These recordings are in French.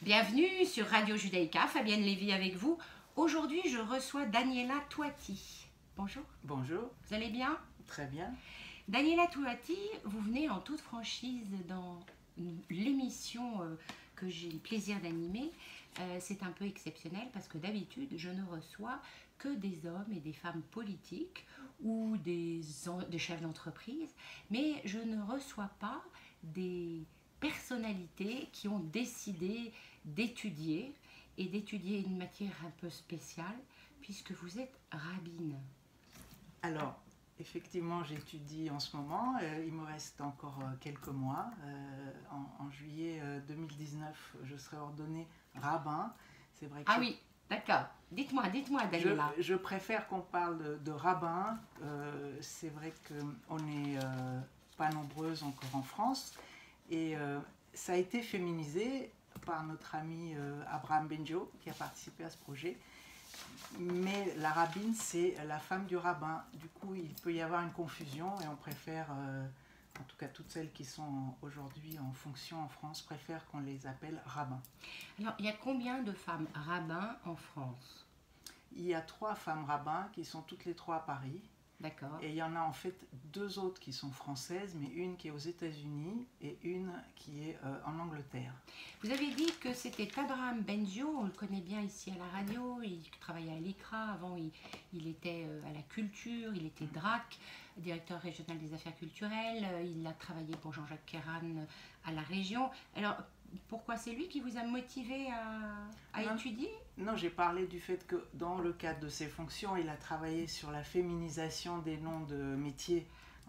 Bienvenue sur Radio Judaïka, Fabienne Lévy avec vous. Aujourd'hui, je reçois Daniela Touati. Bonjour. Bonjour. Vous allez bien? Très bien. Daniela Touati, vous venez en toute franchise dans l'émission que j'ai le plaisir d'animer. C'est un peu exceptionnel parce que d'habitude, je ne reçois que des hommes et des femmes politiques ou des chefs d'entreprise, mais je ne reçois pas des personnalités qui ont décidé d'étudier une matière un peu spéciale puisque vous êtes rabbine. Alors, effectivement, j'étudie en ce moment. Il me reste encore quelques mois. En juillet 2019, je serai ordonnée rabbin. C'est vrai que ah oui, d'accord. Dites-moi, Daniela. je préfère qu'on parle de rabbin. C'est vrai qu'on n'est pas nombreuses encore en France. Et ça a été féminisé par notre ami Abraham Benjo, qui a participé à ce projet. Mais la rabbine, c'est la femme du rabbin. Du coup, il peut y avoir une confusion et on préfère, en tout cas toutes celles qui sont aujourd'hui en fonction en France, préfèrent qu'on les appelle rabbins. Alors, il y a combien de femmes rabbins en France? Il y a 3 femmes rabbins qui sont toutes les 3 à Paris. D'accord. Et il y en a en fait 2 autres qui sont françaises, mais une qui est aux États-Unis et une qui est en Angleterre. Vous avez dit que c'était Abraham Benjo, on le connaît bien ici à la radio, il travaillait à l'ICRA, avant il était à la culture, il était DRAC, directeur régional des affaires culturelles, il a travaillé pour Jean-Jacques Kéran à la région. Alors, pourquoi c'est lui qui vous a motivé à étudier? Non, j'ai parlé du fait que dans le cadre de ses fonctions, il a travaillé sur la féminisation des noms de métiers.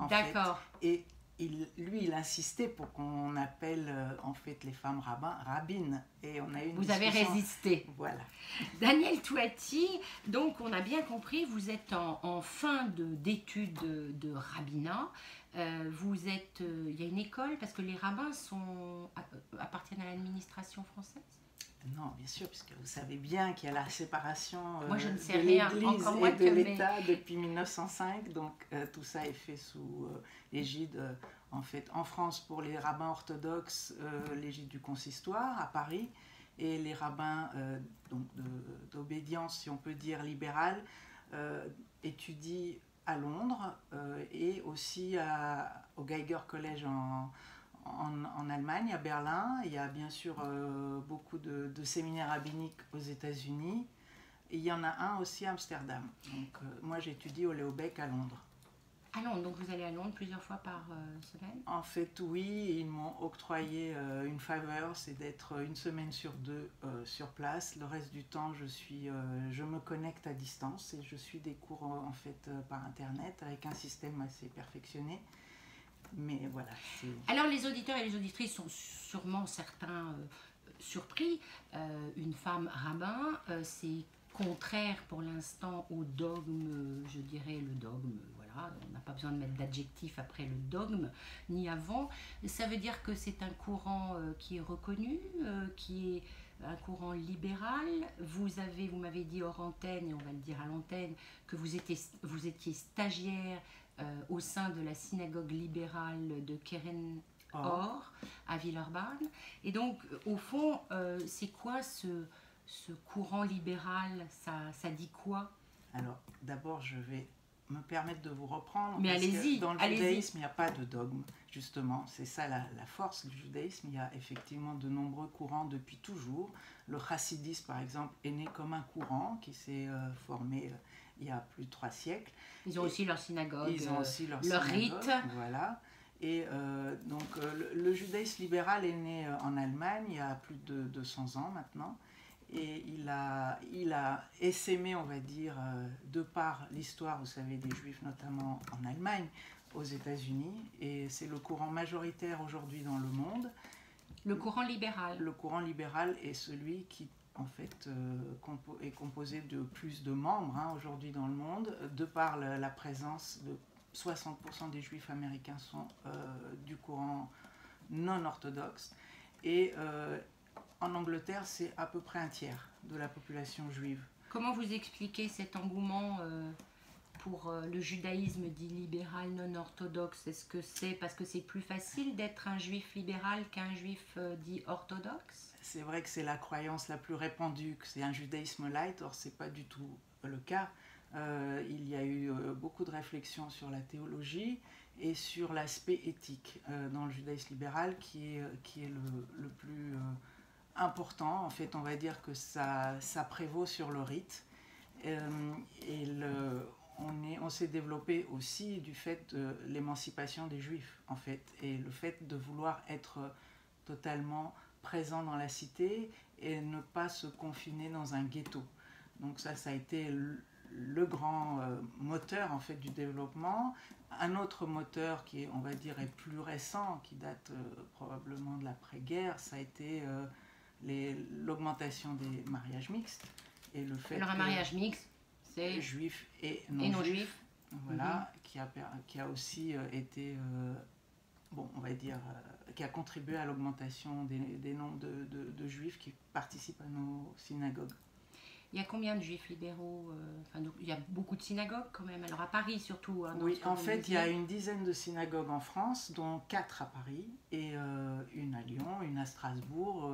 D'accord. Et il insistait pour qu'on appelle en fait les femmes rabbines. Et on a eu une Vous avez résisté. Voilà. Daniel Touati, donc on a bien compris, vous êtes en fin d'études de rabbinat. Il y a une école parce que les rabbins appartiennent à l'administration française. Non, bien sûr, puisque vous savez bien qu'il y a la séparation moi, je ne sais de rien, l'Église encore et de l'État depuis 1905. Donc tout ça est fait sous l'égide, en fait, en France pour les rabbins orthodoxes, l'égide du consistoire à Paris, et les rabbins d'obédience, si on peut dire, libérale, étudient à Londres et aussi au Geiger College en Allemagne, à Berlin. Il y a bien sûr beaucoup de séminaires rabbiniques aux États-Unis. Et il y en a un aussi à Amsterdam. Donc moi j'étudie au Leobeck à Londres. À Londres, donc vous allez à Londres plusieurs fois par semaine? En fait, oui, ils m'ont octroyé une faveur, c'est d'être une semaine sur 2 sur place. Le reste du temps, je me connecte à distance et je suis des cours en fait par internet avec un système assez perfectionné. Mais voilà. Alors les auditeurs et les auditrices sont sûrement certains surpris. Une femme rabbin, c'est contraire pour l'instant au dogme, je dirais le dogme, voilà, on n'a pas besoin de mettre d'adjectif après le dogme, ni avant. Ça veut dire que c'est un courant qui est reconnu, qui est un courant libéral. Vous m'avez dit hors antenne, et on va le dire à l'antenne, que vous étiez stagiaire au sein de la synagogue libérale de Keren Or à Villeurbanne. Et donc, au fond, c'est quoi ce courant libéral? Ça dit quoi? Alors, d'abord, je vais me permettre de vous reprendre. Mais allez-y, dans le judaïsme, il n'y a pas de dogme, justement. C'est ça la force du judaïsme. Il y a effectivement de nombreux courants depuis toujours. Le chassidisme, par exemple, est né comme un courant qui s'est formé il y a plus de 3 siècles. Ils ont aussi leur synagogue, ils ont aussi leur rite. Voilà. Et donc, le judaïsme libéral est né en Allemagne il y a plus de 200 ans maintenant. Et il a essaimé, on va dire, de par l'histoire, vous savez, des Juifs, notamment en Allemagne, aux États-Unis. Et c'est le courant majoritaire aujourd'hui dans le monde. Le courant libéral. Le courant libéral est celui qui, en fait, est composé de plus de membres aujourd'hui dans le monde, de par la présence de 60% des Juifs américains sont du courant non orthodoxe. Et en Angleterre, c'est à peu près un tiers de la population juive. Comment vous expliquez cet engouement pour le judaïsme dit libéral non orthodoxe? Est-ce que c'est parce que c'est plus facile d'être un juif libéral qu'un juif dit orthodoxe? C'est vrai que c'est la croyance la plus répandue, que c'est un judaïsme light, or c'est pas du tout le cas. Il y a eu beaucoup de réflexions sur la théologie et sur l'aspect éthique dans le judaïsme libéral qui est le plus important. En fait, on va dire que ça prévaut sur le rite. Et on s'est développé aussi du fait de l'émancipation des juifs, en fait, et le fait de vouloir être totalement présent dans la cité et ne pas se confiner dans un ghetto. Donc ça a été le grand moteur en fait du développement. Un autre moteur qui est, on va dire, est plus récent, qui date probablement de l'après-guerre, ça a été l'augmentation des mariages mixtes et le fait alors un mariage mixte, c'est juifs et non non-juifs, juifs. voilà, qui a aussi été bon, on va dire, qui a contribué à l'augmentation des nombres de juifs qui participent à nos synagogues. Il y a combien de juifs libéraux il y a beaucoup de synagogues quand même, alors à Paris surtout. Hein, oui, en fait, il y a une dizaine de synagogues en France, dont 4 à Paris, et une à Lyon, une à Strasbourg,